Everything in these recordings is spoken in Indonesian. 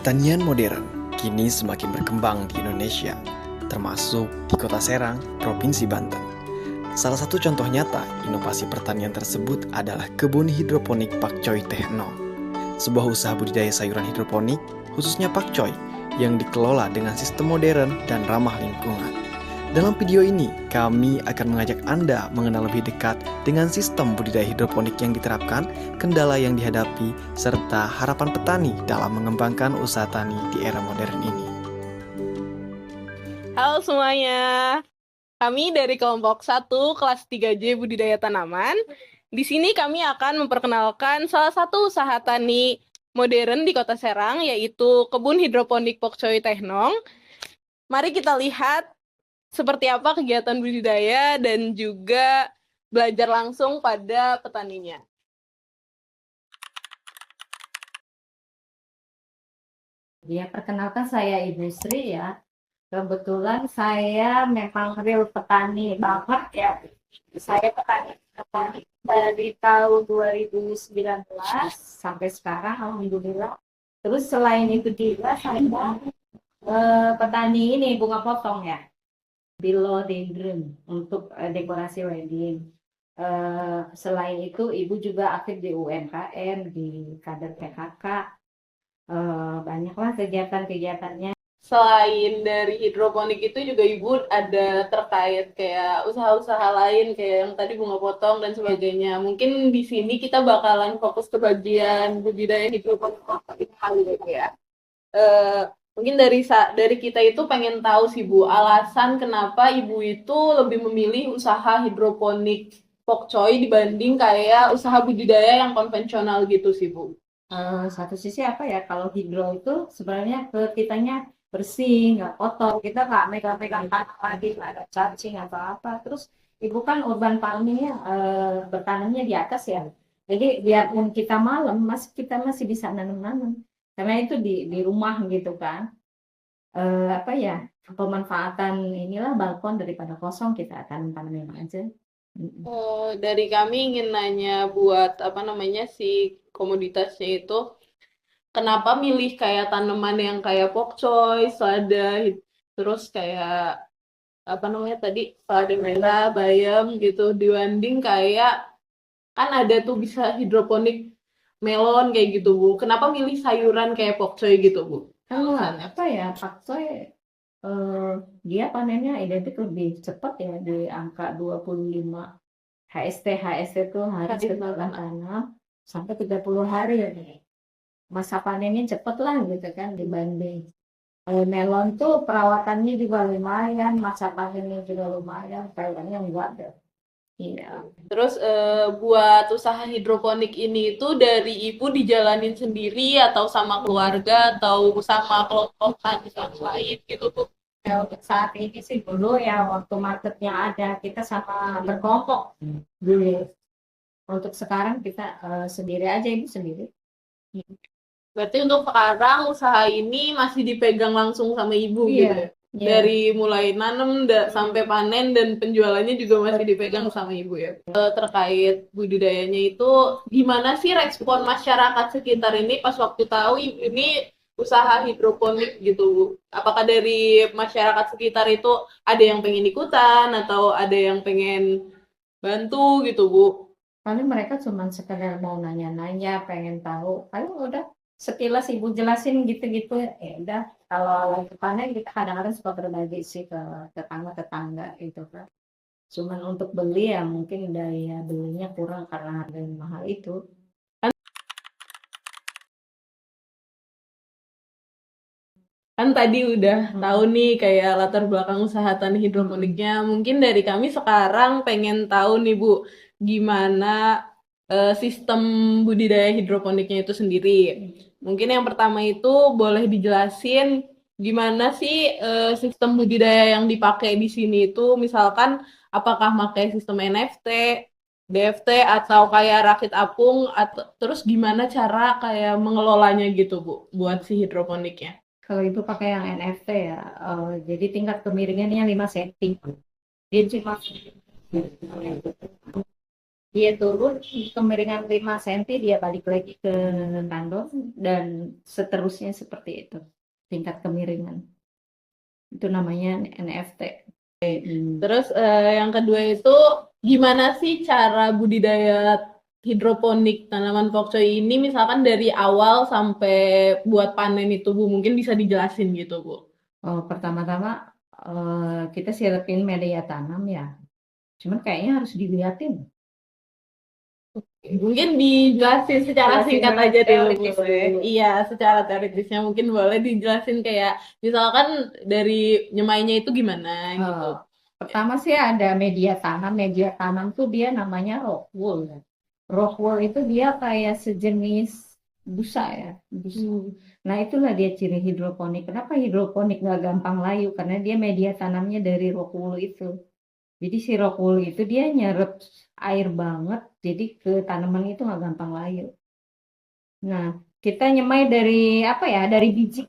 Pertanian modern kini semakin berkembang di Indonesia, termasuk di Kota Serang, Provinsi Banten. Salah satu contoh nyata inovasi pertanian tersebut adalah kebun hidroponik Pakcoy Teh 0, sebuah usaha budidaya sayuran hidroponik, khususnya pakcoy, yang dikelola dengan sistem modern dan ramah lingkungan. Dalam video ini, kami akan mengajak Anda mengenal lebih dekat dengan sistem budidaya hidroponik yang diterapkan, kendala yang dihadapi, serta harapan petani dalam mengembangkan usaha tani di era modern ini. Halo semuanya, kami dari kelompok 1 kelas 3J Budidaya Tanaman. Di sini kami akan memperkenalkan salah satu usaha tani modern di Kota Serang, yaitu kebun hidroponik Pokcoy Tehnong. Mari kita lihat seperti apa kegiatan budidaya dan juga belajar langsung pada petaninya. Ya, perkenalkan saya Ibu Sri ya. Kebetulan saya memang real petani banget ya. Saya petani dari tahun 2019 sampai sekarang alhamdulillah. Terus selain itu juga saya petani ini bunga potong ya. Philodendron untuk dekorasi wedding. Selain itu ibu juga aktif di UMKM, di kader PKK. Banyaklah kegiatan-kegiatannya. Selain dari hidroponik itu juga Ibu ada terkait kayak usaha-usaha lain kayak yang tadi bunga potong dan sebagainya. Mungkin di sini kita bakalan fokus ke bagian budidaya hidroponik kali ya. Mungkin dari kita itu pengen tahu sih Bu, alasan kenapa Ibu itu lebih memilih usaha hidroponik pokcoy dibanding kayak usaha budidaya yang konvensional gitu sih Bu. Satu sisi apa ya, kalau hidro itu sebenarnya ke kitanya bersih, nggak kotor, kita nggak megang-megang tanah lagi, nggak ada cacing atau apa. Terus ibu kan urban farmingnya bertanamnya di atas ya, jadi biarpun kita malam kita masih bisa nanam-nanam karena itu di rumah gitu kan. Apa ya, pemanfaatan inilah balkon daripada kosong, kita tanam-tanamin aja. Dari kami ingin nanya buat apa namanya si komoditasnya itu, kenapa milih kayak tanaman yang kayak pokcoy, selada, terus kayak apa namanya tadi selada merah, bayam gitu dibanding kayak kan ada tuh bisa hidroponik melon kayak gitu Bu. Kenapa milih sayuran kayak pokcoy gitu Bu? Kalau apa ya, pakcoy dia panennya identik lebih cepat ya, di angka 25 HST itu hari setelah tanam sampai 30 hari ya. Masa panennya cepet lah gitu kan dibanding melon tuh perawatannya juga lumayan, masa panennya juga lumayan, kayaknya enggak deh. Iya. Terus buat usaha hidroponik ini itu dari ibu dijalanin sendiri atau sama keluarga atau sama kelompok tani yang lain gitu Bu? Ya, untuk saat ini sih dulu ya waktu marketnya ada kita sama berkelompok dulu. Untuk sekarang kita sendiri aja, ibu sendiri. Berarti untuk sekarang usaha ini masih dipegang langsung sama ibu gitu ya? Iya. Dari mulai nanam sampai panen dan penjualannya juga masih dipegang sama ibu ya. Terkait budidayanya itu gimana sih respon masyarakat sekitar ini pas waktu tahu ini usaha hidroponik gitu Bu? Apakah dari masyarakat sekitar itu ada yang pengen ikutan atau ada yang pengen bantu gitu Bu? Paling mereka cuma sekedar mau nanya-nanya, pengen tahu. Paling udah sekilas ibu jelasin gitu-gitu ya udah. Kalau lagi panen kita kadang-kadang suka berbagi sih ke tetangga-tetangga gitu kan. Cuman untuk beli ya mungkin daya belinya kurang karena harga yang mahal itu. Kan tadi udah tahu nih kayak latar belakang usaha tani hidroponiknya. Mungkin dari kami sekarang pengen tahu nih Bu, gimana sistem budidaya hidroponiknya itu sendiri. Mungkin yang pertama itu boleh dijelasin gimana sih sistem budidaya yang dipakai di sini itu, misalkan apakah pakai sistem NFT, DFT atau kayak rakit apung atau terus gimana cara kayak mengelolanya gitu Bu buat si hidroponiknya. Kalau itu pakai yang NFT ya, jadi tingkat kemiringannya 5 cm. Dia cuma Dia turun kemiringan 5 cm, dia balik lagi ke kandung, dan seterusnya seperti itu tingkat kemiringan. Itu namanya NFT. Terus yang kedua itu gimana sih cara budidaya hidroponik tanaman pokcoy ini misalkan dari awal sampai buat panen itu Bu, mungkin bisa dijelasin gitu Bu. Oh, pertama-tama kita siapin media tanam ya. Cuman kayaknya harus dilihatin. Mungkin dijelasin secara Jelasin singkat dulu, aja dulu teoritis boleh. dulu. Iya, secara teoritisnya mungkin boleh dijelasin kayak misalkan dari nyemainya itu gimana gitu. Pertama sih ada media tanam. Media tanam tuh dia namanya rock wool. Rock wool itu dia kayak sejenis busa ya. Busa. Nah itulah dia ciri hidroponik. Kenapa hidroponik nggak gampang layu? Karena dia media tanamnya dari rock wool itu. Jadi si rock wool itu dia nyerap air banget. Jadi ke tanaman itu nggak gampang layu. Nah kita nyemai dari apa ya? Dari biji.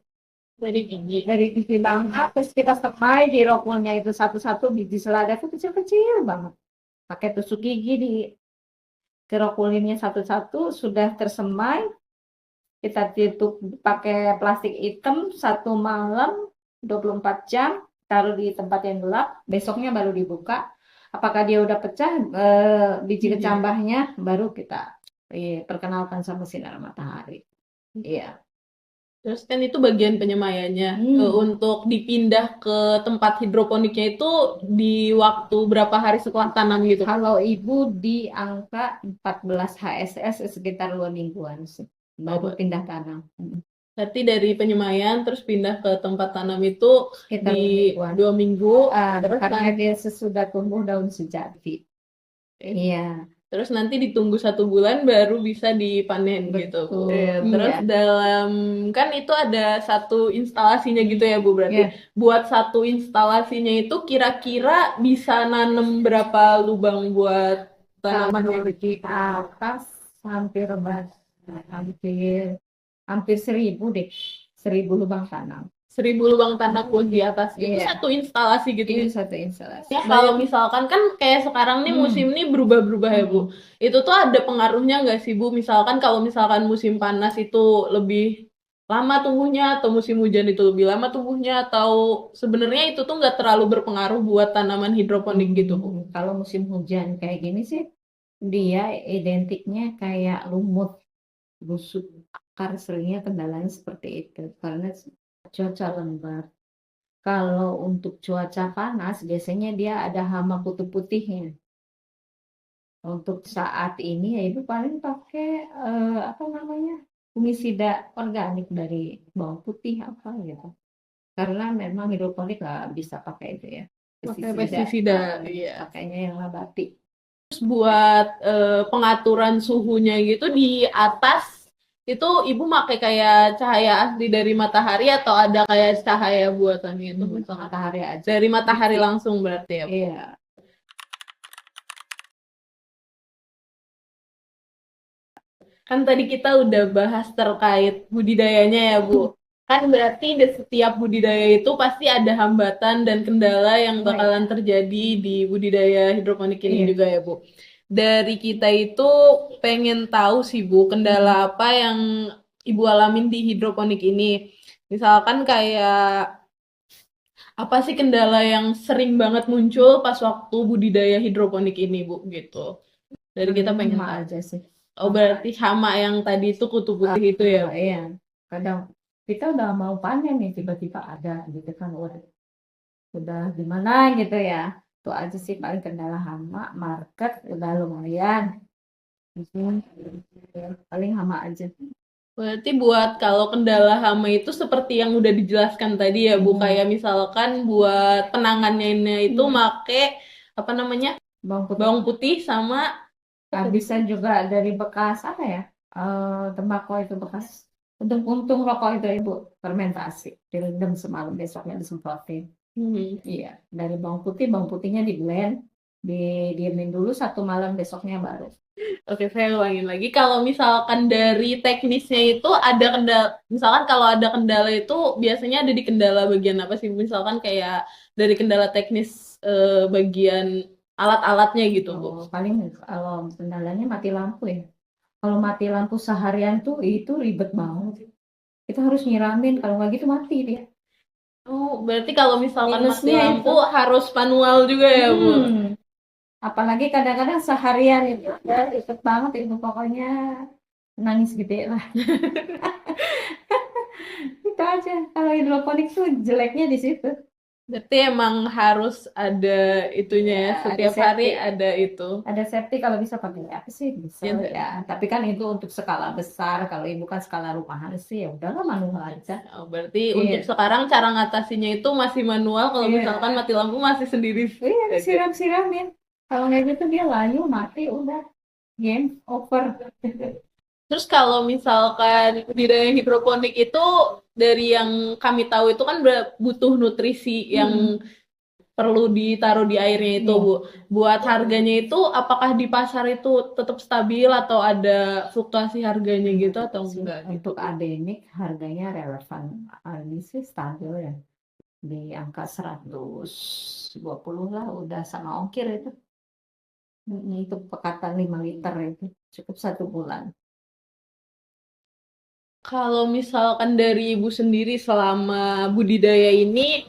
Dari biji bangka, terus kita semai di rockwoolnya itu satu-satu, biji selada itu kecil-kecil banget. Pakai tusuk gigi di kerokkulinnya satu-satu, sudah tersemai, kita tutup pakai plastik hitam 1 malam 24 jam, taruh di tempat yang gelap, besoknya baru dibuka. Apakah dia udah pecah biji kecambahnya, baru kita perkenalkan sama sinar matahari. Iya. Terus kan itu bagian penyemaiannya. Untuk dipindah ke tempat hidroponiknya itu di waktu berapa hari setelah tanam gitu? Kalau ibu di angka 14 HSS sekitar 2 mingguan sih, baru pindah tanam. Berarti dari penyemaian terus pindah ke tempat tanam itu Sekitar di 2 minggu. Terus karena dia sesudah tumbuh daun sejati. Iya. Terus nanti ditunggu 1 bulan baru bisa dipanen gitu. Betul. Terus Iya. dalam kan itu ada satu instalasinya gitu ya Bu berarti. Iya. Buat satu instalasinya itu kira-kira bisa nanam berapa lubang buat tanaman Kalau di atas hampir hampir 1000 deh. 1000 lubang tanam. 1.000 lubang tanam buat di atas itu Iya. satu instalasi gitu. Itu satu instalasi. Ya kalau misalkan kan kayak sekarang nih musim nih berubah-berubah ya Bu. Itu tuh ada pengaruhnya nggak sih Bu? Misalkan kalau misalkan musim panas itu lebih lama tumbuhnya atau musim hujan itu lebih lama tumbuhnya atau sebenarnya itu tuh nggak terlalu berpengaruh buat tanaman hidroponik gitu Bu? Kalau musim hujan kayak gini sih dia identiknya kayak lumut, busuk, akar, seringnya kendalanya seperti itu karena cuaca lembab. Kalau untuk cuaca panas biasanya dia ada hama kutu putihnya. Untuk saat ini ya ibu paling pakai apa namanya, fungisida organik dari bawang putih apa gitu. Karena memang hidroponik nggak bisa pakai itu ya. Pakai pestisida, iya. Pakainya yang nabati. Terus buat pengaturan suhunya gitu di atas itu ibu pakai kayak cahaya asli dari matahari atau ada kayak cahaya buatan gitu misalnya Matahari aja. dari matahari langsung berarti ya Bu? Iya. Kan tadi kita udah bahas terkait budidayanya ya Bu. Kan berarti di setiap budidaya itu pasti ada hambatan dan kendala yang bakalan terjadi di budidaya hidroponik ini juga ya Bu. Dari kita itu pengen tahu sih Bu, kendala apa yang Ibu alamin di hidroponik ini. Misalkan kayak apa sih kendala yang sering banget muncul pas waktu budidaya hidroponik ini Bu gitu. Dari kita pengen tahu aja sih. Oh berarti hama yang tadi itu kutu putih itu ya? Iya. Kadang kita udah mau panen nih tiba-tiba ada gitu kan, udah gimana gitu ya. Itu aja sih paling kendala hama. Market udah lumayan. Paling hama aja. Berarti buat kalau kendala hama itu seperti yang udah dijelaskan tadi ya Bu, kayak misalkan buat penanganannya itu make apa namanya bawang putih sama bisa juga dari bekas apa ya, tembakau itu bekas untung rokok itu ibu fermentasi, direndam semalam besoknya disemprotin. Iya, dari bawang putihnya di blend, didiemin dulu 1 malam, besoknya baru. Oke, saya ulangin lagi. Kalau misalkan dari teknisnya itu ada kendala, misalkan kalau ada kendala itu biasanya ada di kendala bagian apa sih? Misalkan kayak dari kendala teknis bagian alat-alatnya gitu Bu. Oh, paling kalau kendalanya mati lampu ya. Kalau mati lampu seharian tuh itu ribet banget. Kita harus nyiramin, kalau nggak gitu mati dia. Oh, berarti kalau misalkan mati Minusnya lampu itu. harus manual juga ya Bu. Apalagi kadang-kadang seharian itu ya, ribet banget itu pokoknya nangis gede lah. Itu aja. Kalau hidroponik tuh jeleknya di situ. Berarti emang harus ada itunya ya, Ya, ada setiap hari safety. ada itu. Ada safety kalau bisa pakai apa sih bisa Ya, ya. Tapi kan itu untuk skala besar. Kalau ibu kan skala rumahan sih ya udahlah manual aja. oh, berarti Iya, untuk sekarang cara ngatasinya itu masih manual, kalau misalkan iya, mati lampu masih sendiri iya aja. disiram-siramin. Kalau nggak gitu dia layu mati udah game over. Terus kalau misalkan budidaya hidroponik itu dari yang kami tahu itu kan butuh nutrisi yang perlu ditaruh di airnya itu Iya. Bu. Buat harganya itu apakah di pasar itu tetap stabil atau ada fluktuasi harganya gitu atau Sih, enggak gitu untuk Bu? adenik harganya relevan. Ini sih stabil ya. Di angka 120 lah udah sama ongkir itu. Untuk pekatan 5 liter itu cukup 1 bulan. Kalau misalkan dari Ibu sendiri selama budidaya ini,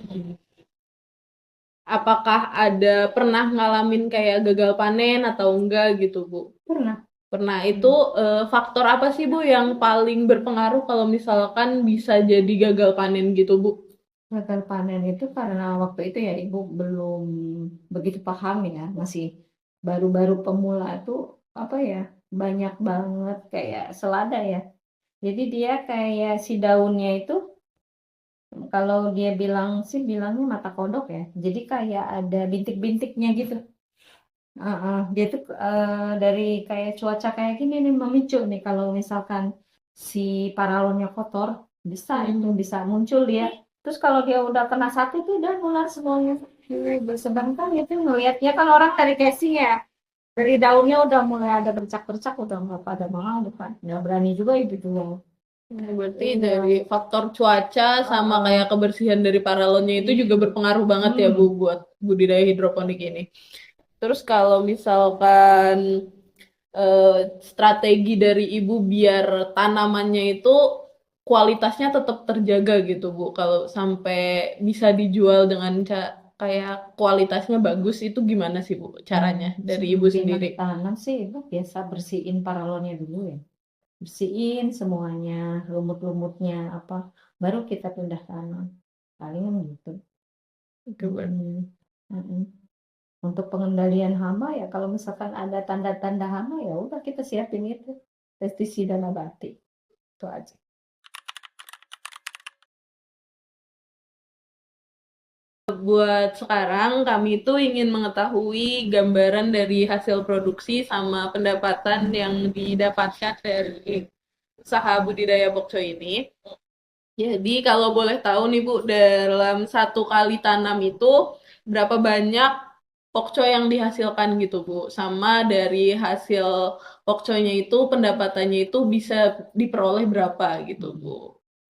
apakah ada pernah ngalamin kayak gagal panen atau enggak gitu Bu? Pernah. Pernah. Itu faktor apa sih Bu yang paling berpengaruh kalau misalkan bisa jadi gagal panen gitu Bu? Gagal panen itu karena waktu itu ya ibu belum begitu paham ya, masih baru-baru pemula itu apa ya, banyak banget kayak selada ya. Jadi dia kayak si daunnya itu kalau dia bilang sih bilangnya mata kodok ya. Jadi kayak ada bintik-bintiknya gitu. Dia tuh dari kayak cuaca kayak gini nih memicu nih kalau misalkan si paralonnya kotor bisa itu bisa muncul dia. Terus kalau dia udah kena satu tuh udah nular semuanya. Sedangkan itu ngelihatnya kan orang dari casing ya, dari daunnya udah mulai ada bercak-bercak udah nggak pada mau depan. Nggak berani juga ibu jual. Berarti Iya. dari faktor cuaca sama kayak kebersihan dari paralonnya itu juga berpengaruh banget ya Bu buat budidaya hidroponik ini. Terus kalau misalkan strategi dari Ibu biar tanamannya itu kualitasnya tetap terjaga gitu Bu. Kalau sampai bisa dijual dengan kayak kualitasnya bagus itu gimana sih Bu caranya dari Ibu Sebelum sendiri? ditanam sih ibu biasa bersihin paralonnya dulu ya. Bersihin semuanya, lumut-lumutnya apa, baru kita pindah tanam. Paling gitu. Itu berarti. Mm, mm-mm. Untuk pengendalian hama ya kalau misalkan ada tanda-tanda hama ya udah kita siapin itu pestisida nabati. Itu aja. Buat sekarang, kami itu ingin mengetahui gambaran dari hasil produksi sama pendapatan yang didapatkan dari usaha budidaya pokco ini. Jadi kalau boleh tahu nih Bu, dalam satu kali tanam itu berapa banyak pokco yang dihasilkan gitu Bu? Sama dari hasil pokconya itu pendapatannya itu bisa diperoleh berapa gitu Bu?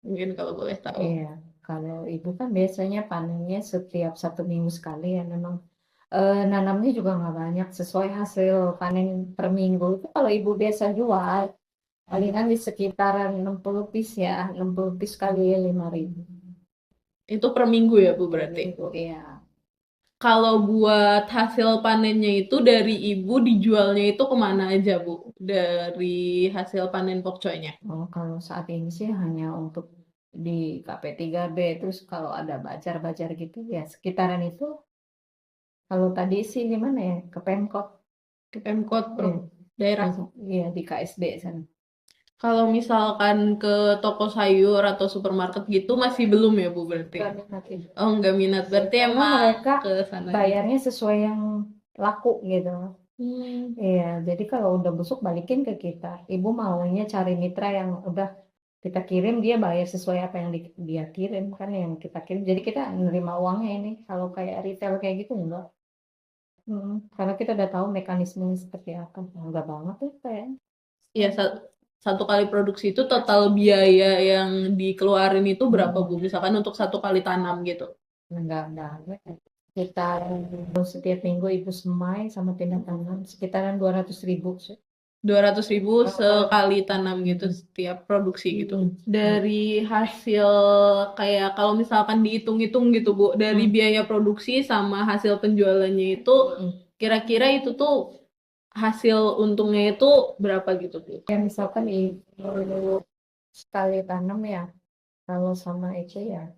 Mungkin kalau boleh tahu. Iya, kalau ibu kan biasanya panennya setiap 1 minggu sekali ya memang nanamnya juga nggak banyak sesuai hasil panen per minggu itu kalau ibu biasa jual palingan di sekitaran 60 piece ya 60 piece kali 5.000 Itu per minggu ya Bu berarti? minggu ya. Kalau buat hasil panennya itu dari Ibu dijualnya itu kemana aja Bu? Dari hasil panen pokcoynya. Oh, kalau saat ini sih hanya untuk di KP3B terus kalau ada bajar-bajar gitu ya sekitaran itu. Kalau tadi sih di mana ya? Ke Pemkot. Ke Pemkot Iya, daerah. iya di KSD sana. Kalau misalkan ke toko sayur atau supermarket gitu masih belum ya Bu berarti? Nggak minat ya. Oh nggak minat, berarti Karena emang mereka ke sana. bayarnya sesuai yang laku gitu. Hmm, Iya, jadi kalau udah busuk balikin ke kita. Ibu maunya cari mitra yang udah kita kirim dia bayar sesuai apa yang dia kirim kan yang kita kirim. Jadi kita nerima uangnya ini. Kalau kayak retail kayak gitu enggak. Karena kita udah tahu mekanismenya seperti apa. Enggak banget tuh kayaknya. ya satu kali produksi itu total biaya yang dikeluarin itu berapa Bu? Misalkan untuk satu kali tanam gitu. Enggak. sekitaran setiap minggu ibu semai sama pindah tanam sekitaran 200.000 sih. 200.000 sekali tanam gitu setiap produksi gitu. Dari hasil kayak kalau misalkan dihitung-hitung gitu Bu, dari biaya produksi sama hasil penjualannya itu kira-kira itu tuh hasil untungnya itu berapa gitu Bu? Ya misalkan ibu sekali tanam ya, kalau sama itu ya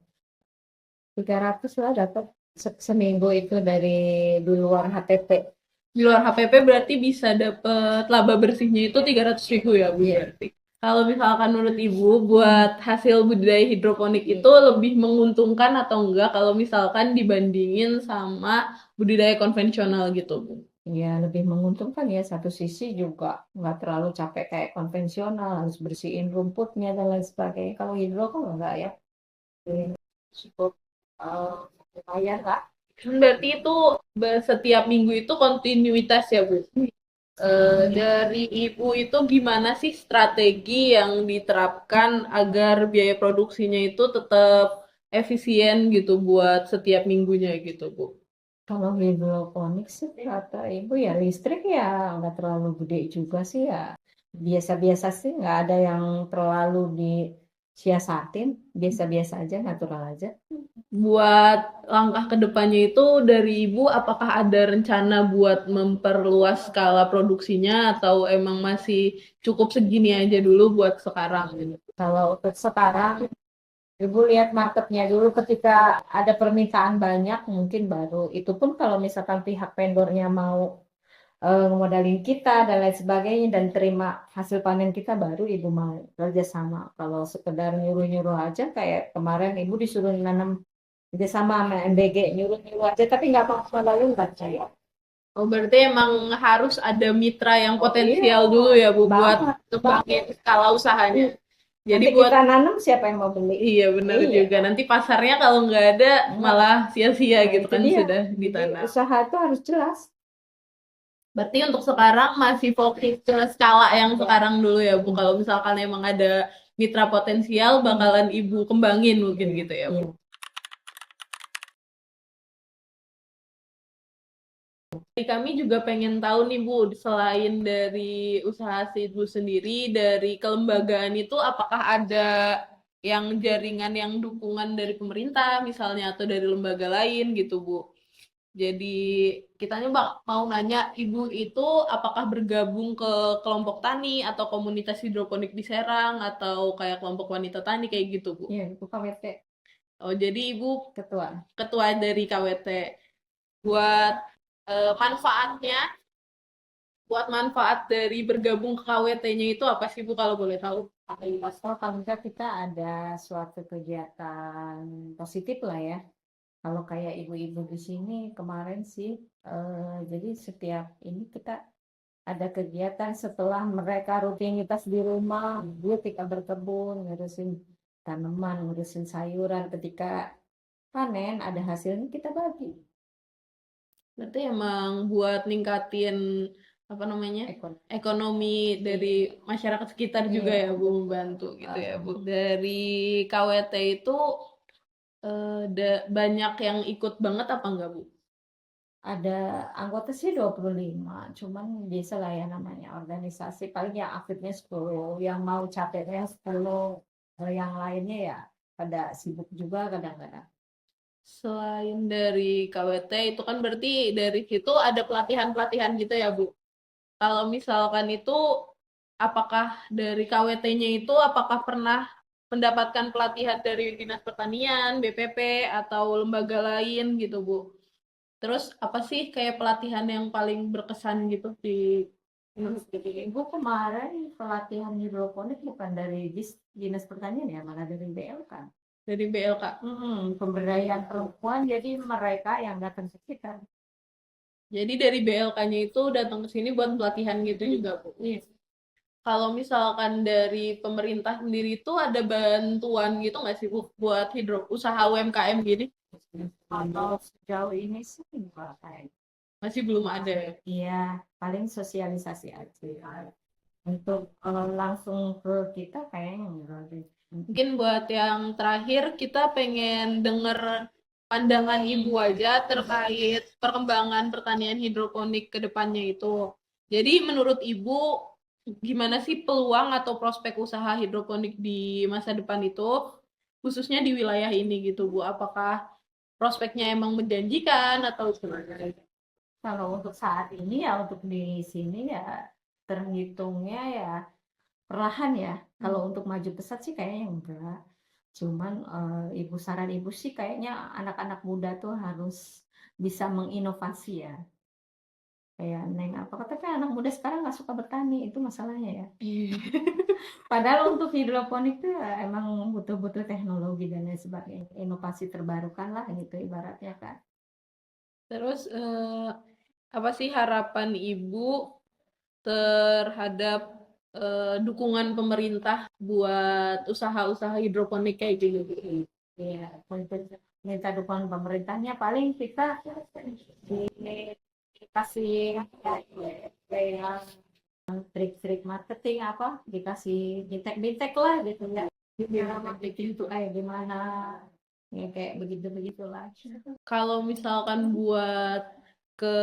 300 lah dapat seminggu itu di luar HTP. Di luar HPP berarti bisa dapat laba bersihnya itu 300.000 ya Bu berarti. Kalau misalkan menurut Ibu buat hasil budidaya hidroponik itu lebih menguntungkan atau enggak kalau misalkan dibandingin sama budidaya konvensional gitu Bu? Ya lebih menguntungkan ya, satu sisi juga nggak terlalu capek kayak konvensional, harus bersihin rumputnya dan lain sebagainya. Kalau hidro kan enggak ya, cukup lumayan lah. Berarti itu setiap minggu itu kontinuitas ya Bu? Dari Ibu itu gimana sih strategi yang diterapkan agar biaya produksinya itu tetap efisien gitu buat setiap minggunya gitu Bu? Kalau hidroponik sih kata ibu ya listrik ya nggak terlalu gede juga sih ya. Biasa-biasa sih, nggak ada yang terlalu disiasatin, biasa-biasa aja, natural aja. Buat langkah kedepannya itu dari Ibu apakah ada rencana buat memperluas skala produksinya atau emang masih cukup segini aja dulu buat sekarang gitu? Kalau untuk sekarang, ibu lihat marketnya dulu, ketika ada permintaan banyak mungkin baru. Itu pun kalau misalkan pihak vendornya mau modalin kita dan lain sebagainya dan terima hasil panen kita, baru ibu mau kerjasama. Kalau sekedar nyuruh-nyuruh aja kayak kemarin ibu disuruh nanam kerjasama sama MBG, nyuruh-nyuruh aja tapi nggak mau modalin, nggak percaya. Oh, berarti emang harus ada mitra yang potensial dulu ya Bu buat kembangin skala usahanya. Jadi Nanti buat kita nanam siapa yang mau beli? iya benar Iya. juga. Nanti pasarnya kalau nggak ada malah sia-sia gitu Itu kan dia. sudah Jadi ditanam. usaha itu harus jelas. Berarti untuk sekarang masih fokus ke skala yang sekarang dulu ya Bu. Kalau misalkan emang ada mitra potensial bakalan Ibu kembangin mungkin gitu ya Bu. Iya. Jadi kami juga pengen tahu nih Bu, selain dari usaha si Ibu sendiri, dari kelembagaan itu apakah ada yang jaringan yang dukungan dari pemerintah misalnya atau dari lembaga lain gitu Bu. Jadi kitanya mau nanya Ibu itu apakah bergabung ke kelompok tani atau komunitas hidroponik di Serang atau kayak kelompok wanita tani kayak gitu Bu. Iya, itu KWT Oh jadi Ibu ketua. ketua dari KWT. Buat manfaatnya buat manfaat dari bergabung ke KWT-nya itu apa sih Bu kalau boleh tahu? Oh, kalau enggak kita ada suatu kegiatan positif lah ya. Kalau kayak ibu-ibu di sini kemarin sih, jadi setiap ini kita ada kegiatan setelah mereka rutinitas di rumah, dia ketika berkebun, ngurusin tanaman, ngurusin sayuran, ketika panen ada hasilnya kita bagi. Berarti emang buat ningkatin apa namanya Ekonomi. ekonomi dari masyarakat sekitar juga Iya. ya Bu membantu gitu ya Bu. Dari KWT itu banyak yang ikut banget apa enggak Bu? Ada anggota sih 25, cuman biasa lah ya namanya organisasi, paling yang aktifnya 10, yang mau capeknya 10, yang lainnya ya pada sibuk juga kadang-kadang. Selain dari KWT itu kan berarti dari situ ada pelatihan-pelatihan gitu ya Bu. Kalau misalkan itu apakah dari KWT-nya itu apakah pernah mendapatkan pelatihan dari Dinas Pertanian, BPP atau lembaga lain gitu Bu? Terus apa sih kayak pelatihan yang paling berkesan gitu di Ibu kemarin pelatihan hidroponik bukan dari Dinas Pertanian ya, malah dari BLK. dari BLK? Pemberdayaan perempuan, jadi mereka yang datang ke kita. Jadi dari BLK-nya itu datang ke sini buat pelatihan gitu juga Bu. Iya. Kalau misalkan dari pemerintah sendiri itu ada bantuan gitu nggak sih Bu buat usaha UMKM gini? Kalau sejauh ini sih enggak kayak. Masih belum ada ya? Iya, paling sosialisasi aja. Untuk langsung ke kita kayaknya enggak deh. Mungkin buat yang terakhir kita pengen denger pandangan Ibu aja terkait perkembangan pertanian hidroponik ke depannya itu. Jadi menurut Ibu gimana sih peluang atau prospek usaha hidroponik di masa depan itu, khususnya di wilayah ini gitu Bu? Apakah prospeknya emang menjanjikan atau gimana? Kalau untuk saat ini ya untuk di sini ya terhitungnya ya perlahan ya. Kalau untuk maju pesat sih kayaknya enggak. Cuman saran ibu sih kayaknya anak-anak muda tuh harus bisa menginovasi ya. Kayak Neng apa tapi anak muda sekarang nggak suka bertani itu masalahnya ya. Padahal untuk hidroponik tuh ya emang butuh-butuh teknologi dan lain sebagainya. Inovasi terbarukan lah gitu ibaratnya kan. Terus apa sih harapan Ibu terhadap dukungan pemerintah buat usaha-usaha hidroponik kayak gini? Ya, minta dukungan pemerintahnya paling kita dikasih kayak trik-trik marketing apa dikasih bintek-bintek lah gitu ya. Marketing itu kayak gimana ya kayak begitu begitulah. Kalau misalkan buat ke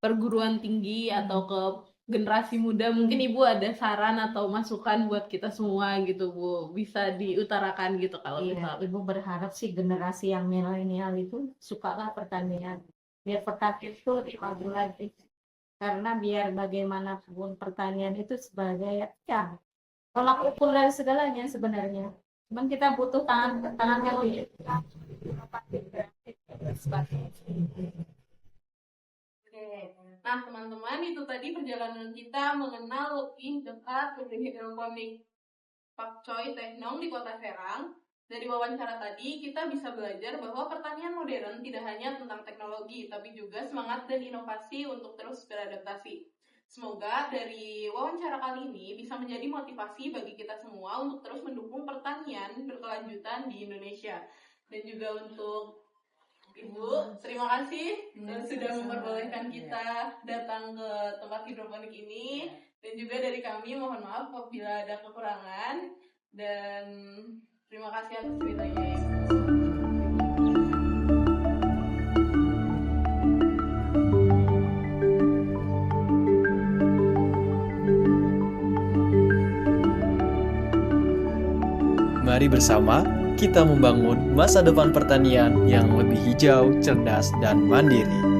perguruan tinggi atau ke generasi muda, mungkin Ibu ada saran atau masukan buat kita semua gitu Bu, bisa diutarakan gitu kalau Iya, misalkan. ibu berharap sih generasi yang milenial itu sukalah pertanian biar pertanian itu maju lagi karena biar bagaimanapun pertanian itu sebagai ya tolak ukur dari segalanya sebenarnya. Cuman kita butuh tangan yang lebih Oke. Nah, teman-teman, itu tadi perjalanan kita mengenal lebih dekat dengan hidroponik Pak Choi Teh Nong di Kota Serang. Dari wawancara tadi, kita bisa belajar bahwa pertanian modern tidak hanya tentang teknologi, tapi juga semangat dan inovasi untuk terus beradaptasi. Semoga dari wawancara kali ini bisa menjadi motivasi bagi kita semua untuk terus mendukung pertanian berkelanjutan di Indonesia. Dan juga untuk Ibu, terima kasih sudah memperbolehkan kita datang ke tempat hidroponik ini. Dan juga dari kami mohon maaf apabila ada kekurangan. Dan terima kasih atas ceritanya. Mari bersama kita membangun masa depan pertanian yang lebih hijau, cerdas, dan mandiri.